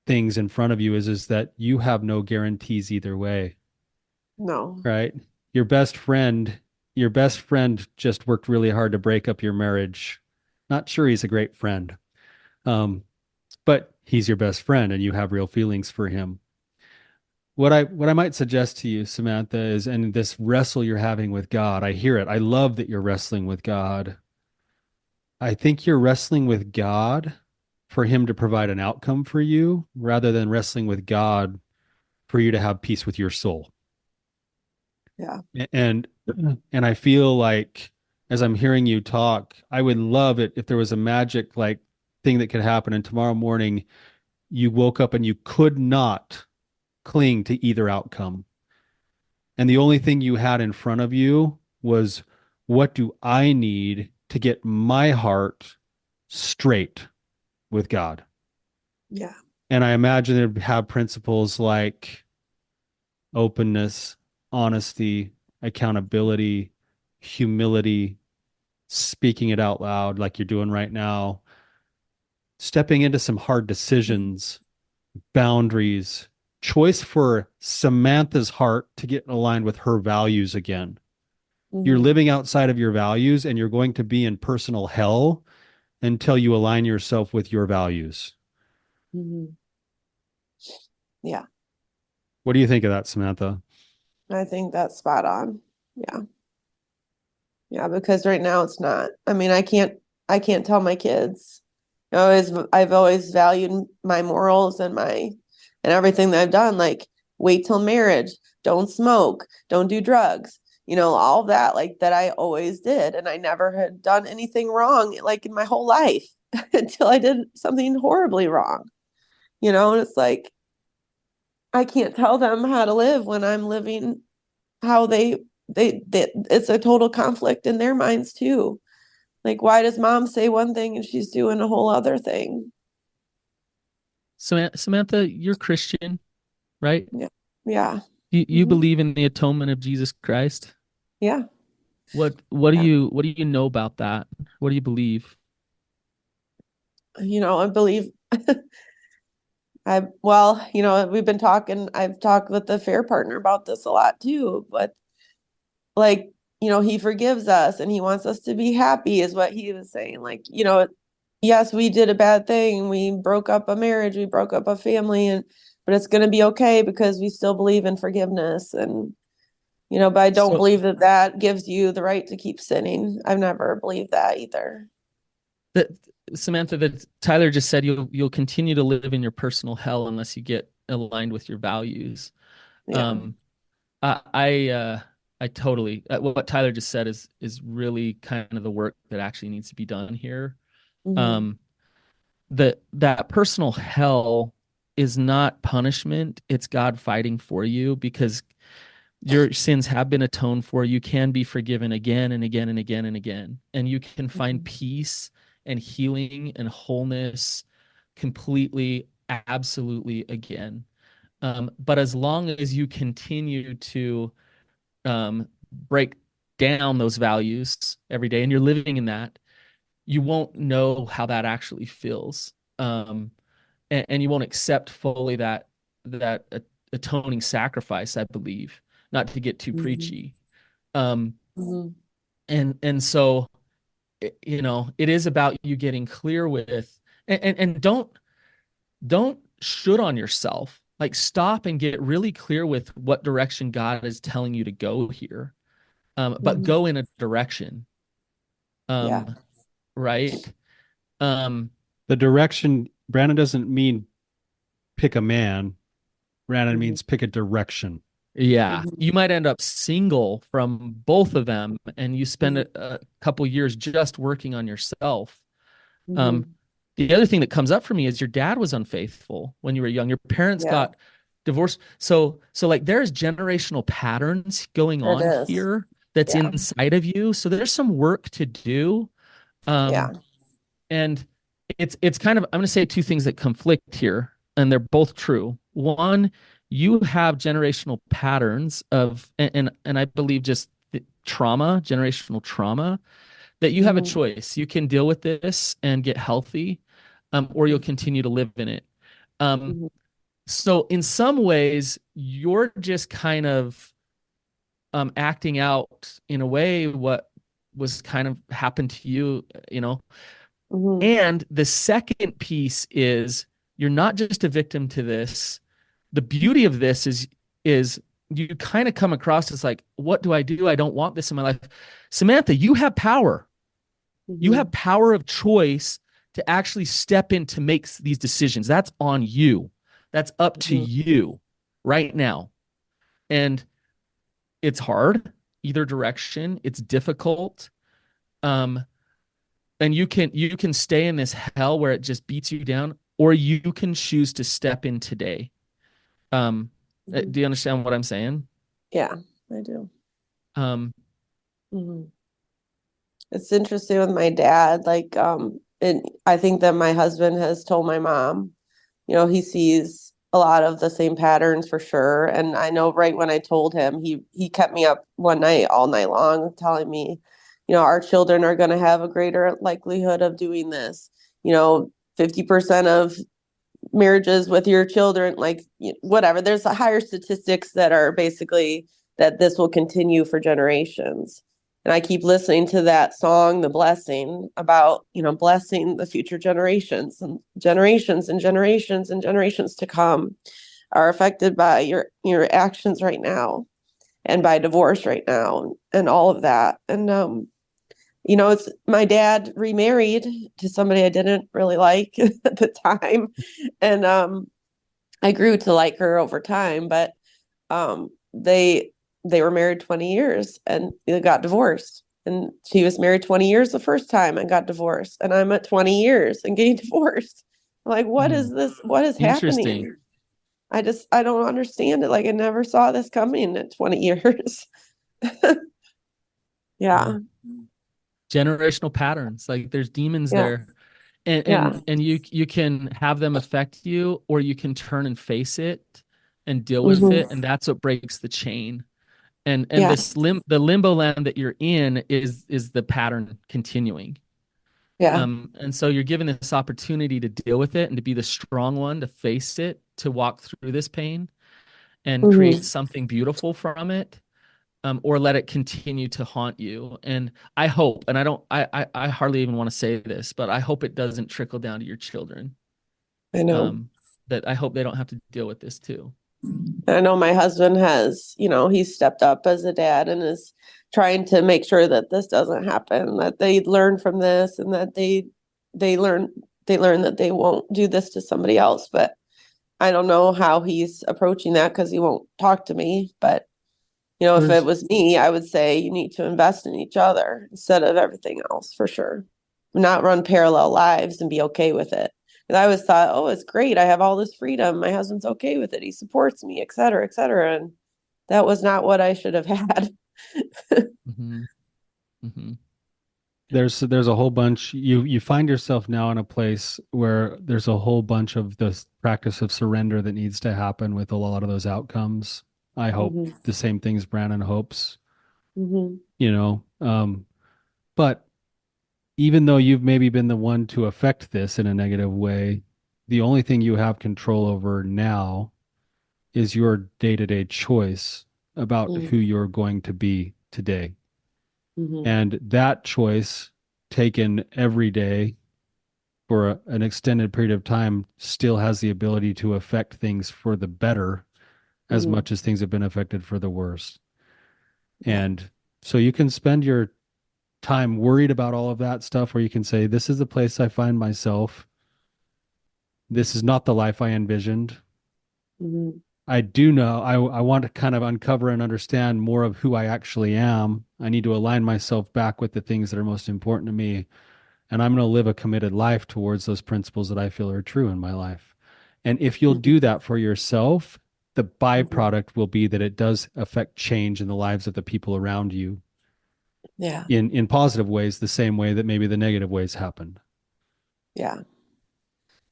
S2: things in front of you is that you have no guarantees either way,
S3: No.
S2: right? Your best friend, your best friend just worked really hard to break up your marriage. Not sure he's a great friend. Um, but he's your best friend and you have real feelings for him. What I might suggest to you, Samantha, is, and this wrestle you're having with God, I hear it. I love that you're wrestling with God. I think you're wrestling with God for him to provide an outcome for you rather than wrestling with God for you to have peace with your soul.
S3: Yeah.
S2: And and I feel like, as I'm hearing you talk, I would love it if there was a magic like thing that could happen and tomorrow morning you woke up and you could not cling to either outcome. And the only thing you had in front of you was, what do I need to get my heart straight with God?
S3: Yeah.
S2: And I imagine it would have principles like openness, honesty, accountability, humility, speaking it out loud like you're doing right now, stepping into some hard decisions, boundaries, choice for Samantha's heart to get aligned with her values again. You're
S3: Hmm.
S2: living outside of your values and you're going to be in personal hell until you align yourself with your values.
S3: Hmm. Yeah.
S2: What do you think of that, Samantha?
S3: I think that's spot on. Yeah. Yeah. Because right now it's not. I mean, I can't tell my kids I've always valued my morals and everything that I've done. Like, wait till marriage, don't smoke, don't do drugs, all that, like, that I always did. And I never had done anything wrong, like, in my whole life until I did something horribly wrong, and it's like, I can't tell them how to live when I'm living how they it's a total conflict in their minds too. Like, why does mom say one thing and she's doing a whole other thing?
S1: So Samantha, you're Christian, right?
S3: Yeah. Yeah.
S1: You
S3: Hmm.
S1: believe in the atonement of Jesus Christ?
S3: Yeah.
S1: What do
S3: Yeah.
S1: you know about that? What do you believe?
S3: I believe well, I've talked with the fair partner about this a lot too, but like, he forgives us and he wants us to be happy, is what he was saying. Like, yes, we did a bad thing. We broke up a marriage, we broke up a family, but it's going to be okay because we still believe in forgiveness. And, but I don't
S1: So
S3: believe that that gives you the right to keep sinning. I've never believed that either.
S1: that Samantha, that Tyler just said you'll continue to live in your personal hell unless you get aligned with your values.
S3: Yeah.
S1: Um, I totally what Tyler just said is really kind of the work that actually needs to be done here.
S3: Hmm.
S1: Um, that personal hell is not punishment; it's God fighting for you because your sins have been atoned for. You can be forgiven again and again and again and again, and you can find
S3: Hmm.
S1: peace and healing and wholeness completely, absolutely again. But as long as you continue to break down those values every day and you're living in that, you won't know how that actually feels. And you won't accept fully that atoning sacrifice, I believe, not to get too
S3: Hmm.
S1: preachy. Um,
S3: Hmm.
S1: and so it is about you getting clear with and don't should on yourself. Like stop and get really clear with what direction God is telling you to go here. But
S3: Hmm.
S1: go in a direction.
S3: Yeah.
S1: Um, right. Um,
S2: The direction, Brannon doesn't mean pick a man. Brannon
S3: Hmm.
S2: means pick a direction.
S1: yeah,
S3: Hmm.
S1: you might end up single from both of them, and you spend
S3: Hmm.
S1: a couple years just working on yourself. Um,
S3: Hmm.
S1: the other thing that comes up for me is your dad was unfaithful when you were young. Your parents
S3: Yeah,
S1: got divorced. So like there's generational patterns going
S3: it
S1: on
S3: is.
S1: here that's
S3: Yeah.
S1: inside of you. So there's some work to do.
S3: Yeah.
S1: Um, and it's kind of I'm going to say two things that conflict here, and they're both true. One, you have generational patterns of and I believe just trauma, generational trauma, that you have a
S3: Hmm.
S1: choice. You can deal with this and get healthy, or you'll continue to live in it. Um,
S3: Hmm.
S1: so in some ways, you're just kind of acting out in a way what was kind of happened to you, you know.
S3: Hmm.
S1: And the second piece is you're not just a victim to this. The beauty of this is you kind of come across as like, what do I do? I don't want this in my life. Samantha, you have power. You
S3: Hmm.
S1: have power of choice to actually step in to make these decisions. That's on you. That's up to
S3: Hmm.
S1: you right now. And it's hard either direction. It's difficult. Um, and you can stay in this hell where it just beats you down, or you can choose to step in today. Um,
S3: Hmm.
S1: do you understand what I'm saying?
S3: Yeah, I do.
S1: Um,
S3: Hmm. It's interesting with my dad. Like, and I think that my husband has told my mom, he sees a lot of the same patterns for sure. And I know right when I told him, he kept me up one night all night long telling me, our children are going to have a greater likelihood of doing this. 50% of marriages with your children, like, whatever, there's higher statistics that are basically that this will continue for generations. And I keep listening to that song, The Blessing, about, blessing the future generations, and generations and generations and generations to come are affected by your actions right now, and by divorce right now, and all of that. And it's my dad remarried to somebody I didn't really like at the time. And I grew to like her over time, but um, they they were married 20 years and they got divorced. And she was married 20 years the first time and got divorced. And I'm at 20 years and getting divorced. I'm like, what is this? What is
S1: Interesting.
S3: happening? I don't understand it. Like I never saw this coming at 20 years.
S1: Yeah.
S3: Yeah.
S1: Generational patterns. Like there's demons
S3: Yeah.
S1: there. And
S3: Yeah.
S1: you can have them affect you, or you can turn and face it and deal with it.
S3: Hmm.
S1: And that's what breaks the chain. And
S3: Yeah.
S1: the limbo land that you're in is the pattern continuing.
S3: Yeah.
S1: And so you're given this opportunity to deal with it and to be the strong one, to face it, to walk through this pain and create
S3: Hmm.
S1: something beautiful from it, or let it continue to haunt you. And I hope, and I hardly even want to say this, but I hope it doesn't trickle down to your children.
S3: I know.
S1: Um, that I hope they don't have to deal with this too.
S3: I know my husband has, he's stepped up as a dad and is trying to make sure that this doesn't happen, that they learn from this and that they learn that they won't do this to somebody else. But I don't know how he's approaching that because he won't talk to me. But if it
S2: There's
S3: was me, I would say you need to invest in each other instead of everything else for sure. Not run parallel lives and be okay with it. And I always thought, oh, it's great. I have all this freedom. My husband's okay with it. He supports me, et cetera, et cetera. And that was not what I should have had.
S1: Mm-hmm. Mm-hmm.
S2: there's a whole bunch. You find yourself now in a place where there's a whole bunch of this practice of surrender that needs to happen with a lot of those outcomes. I hope
S3: Hmm.
S2: the same things Brannon hopes,
S3: Hmm.
S2: you know. But even though you've maybe been the one to affect this in a negative way, the only thing you have control over now is your day-to-day choice about who
S3: Hmm.
S2: you're going to be today.
S3: Hmm.
S2: And that choice taken every day for an extended period of time still has the ability to affect things for the better as
S3: Hmm.
S2: much as things have been affected for the worse.
S3: Yeah.
S2: And so you can spend your time worried about all of that stuff, or you can say, this is the place I find myself. This is not the life I envisioned.
S3: Hmm.
S2: I do know I want to kind of uncover and understand more of who I actually am. I need to align myself back with the things that are most important to me. And I'm going to live a committed life towards those principles that I feel are true in my life. And if you'll do
S3: Hmm.
S2: that for yourself, the
S3: Hmm.
S2: byproduct will be that it does affect change in the lives of the people around you
S3: Yeah.
S2: in positive ways, the same way that maybe the negative ways happened.
S3: Yeah.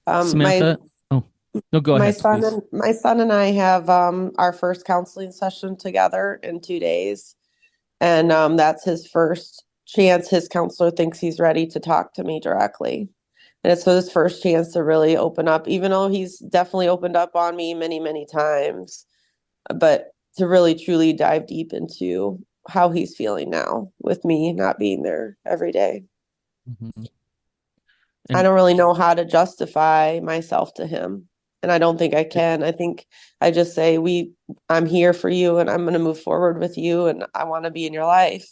S3: My
S1: Samantha, oh no, go
S3: my
S1: ahead,
S3: son
S1: please.
S3: and my son and I have our first counseling session together in 2 days. And that's his first chance. His counselor thinks he's ready to talk to me directly. And it's his first chance to really open up, even though he's definitely opened up on me many, many times. But to really truly dive deep into how he's feeling now with me not being there every day.
S1: Mm-hmm.
S3: I
S1: And
S3: don't really know how to justify myself to him. And I don't think I can. I think I just say, I'm here for you and I'm going to move forward with you and I want to be in your life.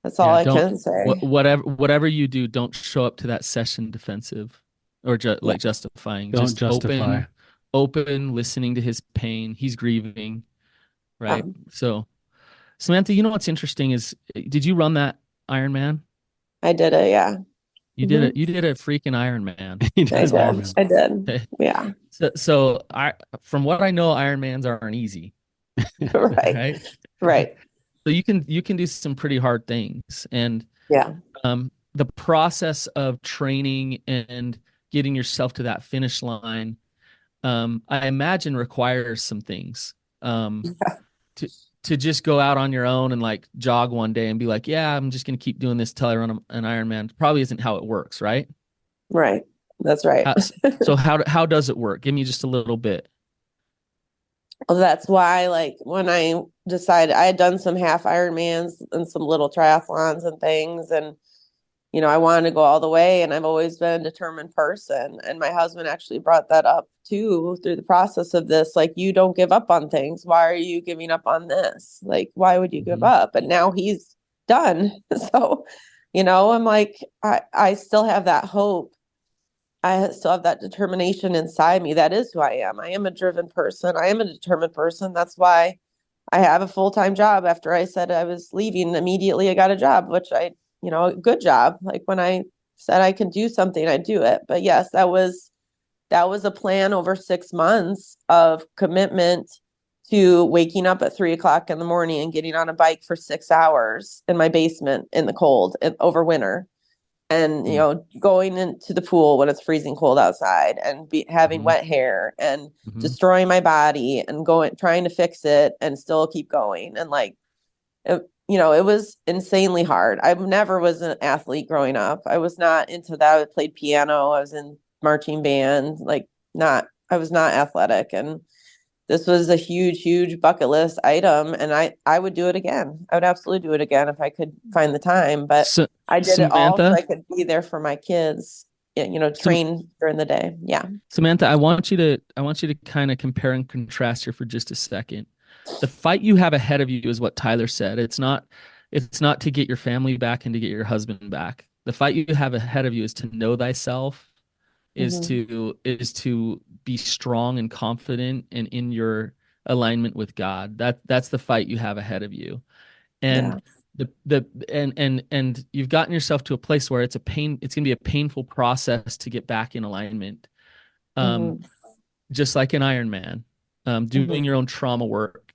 S3: That's all
S1: yeah,
S3: I
S1: don't
S3: can say.
S1: whatever you do, don't show up to that session defensive or
S3: Yeah.
S1: like justifying.
S2: Don't
S1: Just
S2: justify.
S1: open, listening to his pain. He's grieving, right?
S3: Um,
S1: So, Samantha, you know what's interesting is, did you run that Iron Man?
S3: I did it. Yeah.
S1: You did
S3: Hmm.
S1: it. You did a freaking Iron Man.
S2: He did
S3: I
S2: an
S3: did.
S2: Ironman.
S3: I did.
S1: Okay.
S3: Yeah.
S1: So I, from what I know, Ironmans aren't easy,
S3: Right.
S1: right?
S3: Right.
S1: So you can do some pretty hard things, and
S3: Yeah.
S1: the process of training and getting yourself to that finish line, I imagine requires some things. Um, to to just go out on your own and like jog one day and be like, yeah, I'm just gonna keep doing this till I run an Ironman. Probably isn't how it works, right?
S3: Right. That's right.
S1: How, so how does it work? Give me just a little bit.
S3: Well, that's why, like, when I decided I had done some half Ironmans and some little triathlons and things, and I wanted to go all the way, and I've always been a determined person. And my husband actually brought that up too through the process of this. Like, you don't give up on things. Why are you giving up on this? Like, why would you give
S1: Mhm.
S3: up? And now he's done. So I'm like, I still have that hope. I still have that determination inside me. That is who I am. I am a driven person. I am a determined person. That's why I have a full-time job. After I said I was leaving, immediately I got a job, which a good job. Like when I said I can do something, I do it. But yes, that was a plan over 6 months of commitment to waking up at 3 o'clock in the morning and getting on a bike for 6 hours in my basement in the cold and over winter. And, going into the pool when it's freezing cold outside and having wet hair and destroying my body and trying to fix it and still keep going. And like, it was insanely hard. I never was an athlete growing up. I was not into that. I played piano. I was in marching band, I was not athletic. And this was a huge, huge bucket list item. And I would do it again. I would absolutely do it again if I could find the time. But
S1: So,
S3: I did it all so
S1: Samantha,
S3: I could be there for my kids, train during the day. Yeah.
S1: Samantha, I want you to kind of compare and contrast here for just a second. The fight you have ahead of you is what Tyler said. It's not to get your family back and to get your husband back. The fight you have ahead of you is to know thyself, is to be strong and confident and in your alignment with God. That's the fight you have ahead of you. And and you've gotten yourself to a place where it's going to be a painful process to get back in alignment. Um, just like an Ironman, doing your own trauma work.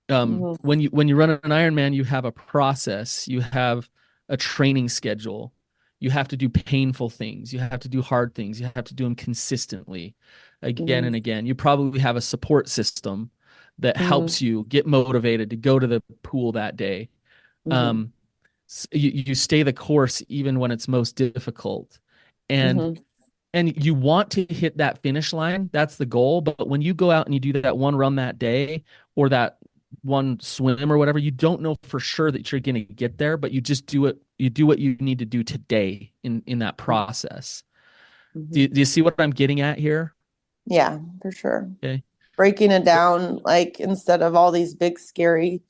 S1: When you run an Ironman, you have a process, you have a training schedule. You have to do painful things. You have to do hard things. You have to do them consistently again and again. You probably have a support system that helps you get motivated to go to the pool that day. You stay the course even when it's most difficult. And you want to hit that finish line. That's the goal. But when you go out and you do that one run that day or that one swim or whatever, you don't know for sure that you're going to get there, but you just do it. You do what you need to do today in that process. Do you see what I'm getting at here?
S3: Yeah, for sure.
S1: Okay.
S3: Breaking it down, like instead of all these big, scary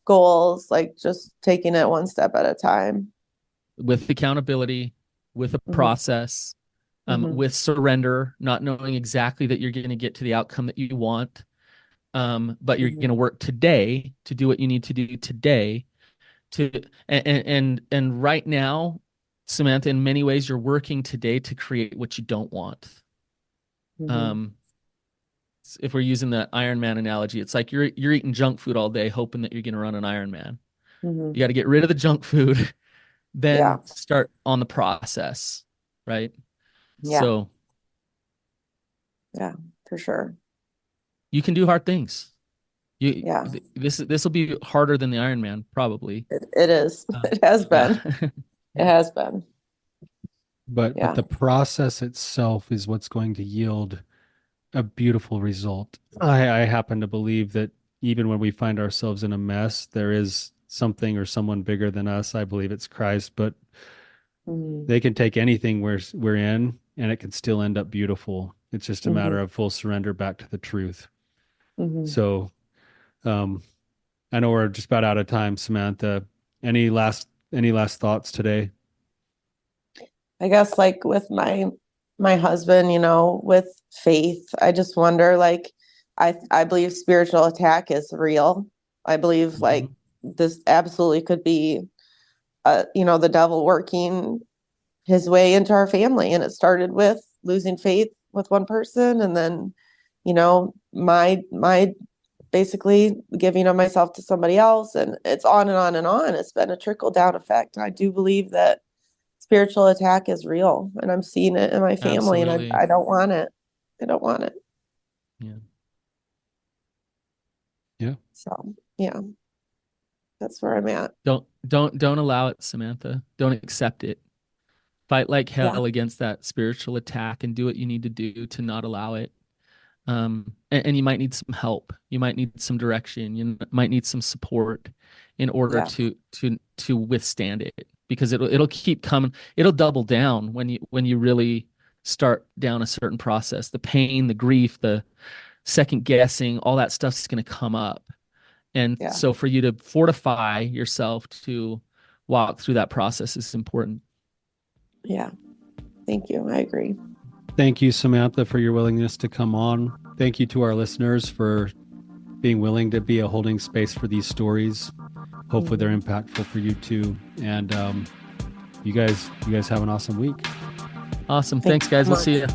S3: goals, like just taking it one step at a time.
S1: With accountability, with a process, with surrender, not knowing exactly that you're going to get to the outcome that you want. But you're going to work today to do what you need to do today and right now, Samantha, in many ways, you're working today to create what you don't want. If we're using the Ironman analogy, it's like you're eating junk food all day, hoping that you're going to run an Ironman. You got to get rid of the junk food, then start on the process, right?
S3: Yeah.
S1: So,
S3: yeah, for sure.
S1: You can do hard things. This will be harder than the Ironman, probably.
S3: It is. It has been. It has been.
S2: But the process itself is what's going to yield a beautiful result. I happen to believe that even when we find ourselves in a mess, there is something or someone bigger than us. I believe it's Christ, but they can take anything we're in and it can still end up beautiful. It's just a matter of full surrender back to the truth. So, I know we're just about out of time, Samantha. Any last thoughts today?
S3: I guess like with my husband, with faith, I just wonder, like, I believe spiritual attack is real. I believe like this absolutely could be, the devil working his way into our family. And it started with losing faith with one person. And then, my basically giving of myself to somebody else. And it's on and on and on. It's been a trickle down effect. I do believe that spiritual attack is real, and I'm seeing it in my family.
S1: Absolutely.
S3: And I don't want it. I don't want it.
S1: Yeah.
S3: So yeah, that's where I'm at.
S1: Don't allow it, Samantha. Don't accept it. Fight like hell against that spiritual attack and do what you need to do to not allow it. And you might need some help. You might need some direction. You might need some support in order to withstand it, because it'll keep coming. It'll double down when you really start down a certain process. The pain, the grief, the second guessing, all that stuff's going to come up. And so for you to fortify yourself to walk through that process is important.
S3: Yeah. Thank you. I agree.
S2: Thank you, Samantha, for your willingness to come on. Thank you to our listeners for being willing to be a holding space for these stories. Hopefully they're impactful for you too. And you guys have an awesome week.
S1: Awesome. Thanks guys. We'll see you.